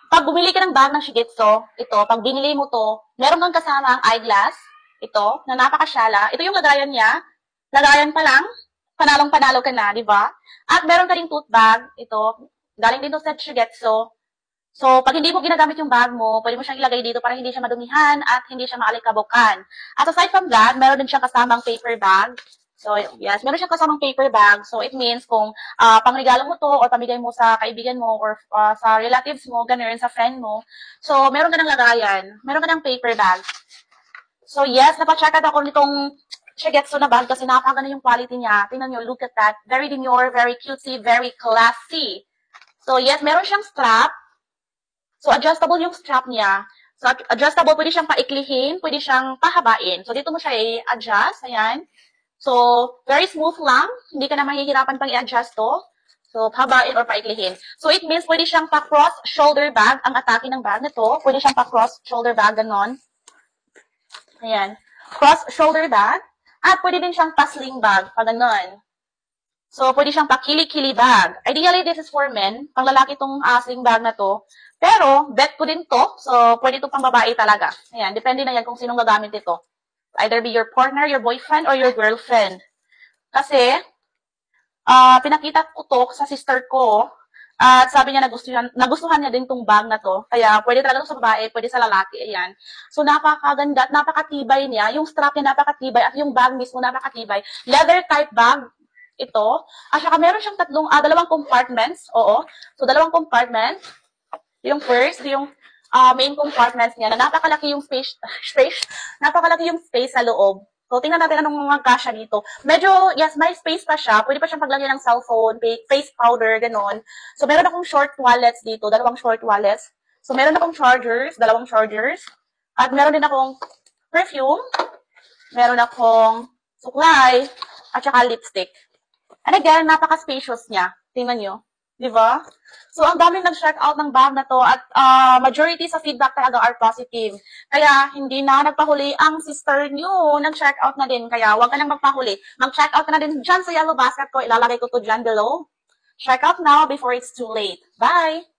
pag bumili ka ng bag ng Shigetsu, ito, pag binili mo to, meron kang kasama ang eyeglass, ito, na napakasyala. Ito yung lagayan niya. Lagayan pa lang, panalong-panalo ka na, di ba? At meron ka ring tote bag, ito, galing din to sa Shigetsu. So, pag hindi mo ginagamit yung bag mo, pwede mo siyang ilagay dito para hindi siya madumihan at hindi siya maalikabukan. At aside from that, meron din siyang kasamang paper bag. So, yes, meron siyang kasamang paper bag. So, it means kung pangregalo mo to or pamigay mo sa kaibigan mo or sa relatives mo, ganun, sa friend mo. So, meron ka ng lagayan. Meron ka ng paper bag. So, yes, napacheck out ako nitong Shigetsu na bag kasi napakaganda yung quality niya. Tingnan nyo, look at that. Very demure, very cutesy, very classy. So, yes, meron siyang strap. So, adjustable yung strap niya. So, adjustable, pwede siyang paiklihin, pwede siyang pahabain. So, dito mo siya i-adjust. Ayan. So, very smooth lang. Hindi ka na mahihirapan pang i-adjust to. So, pahabain or paiklihin. So, it means pwede siyang pa-cross shoulder bag. Ang atake ng bag na to, pwede siyang pa-cross shoulder bag, ganon. Ayan. Cross shoulder bag. At pwede din siyang pa-sling bag, pa ganon. So, pwede siyang pa-kili-kili bag. Ideally, this is for men. Pang lalaki itong sling bag na to. Pero, bet ko din to. So, pwede ito pang babae talaga. Ayan. Depende na yan kung sinong gagamit ito. Either be your partner, your boyfriend, or your girlfriend. Kasi, pinakita ko to sa sister ko. At sabi niya nagustuhan niya din tong bag na to. Kaya pwede talaga sa babae, pwede sa lalaki. Ayan. So napakaganda at napakatibay niya. Yung strap niya napakatibay at yung bag mismo napakatibay. Leather type bag ito. At saka meron siyang dalawang compartments. Oo. So dalawang compartments. Yung first, yung main compartments niya na napakalaki yung napakalaki yung space sa loob. So, tingnan natin anong mga kasya dito. Medyo, yes, may space pa siya. Pwede pa siyang paglagyan ng cellphone, face powder, ganon. So, meron akong short wallets dito, dalawang short wallets. So, meron akong chargers, dalawang chargers. At meron din akong perfume. Meron akong suklay, at saka lipstick. And again, napaka-spacious niya. Tingnan nyo. Diba? So, ang daming nag-check out ng bag na to at majority sa feedback talaga are positive. Kaya, hindi na nagpahuli ang sister nyo. Nag-check out na din. Kaya, huwag ka nang magpahuli. Mag-check out ka na din dyan sa yellow basket ko. Ilalagay ko to dyan below. Check out now before it's too late. Bye!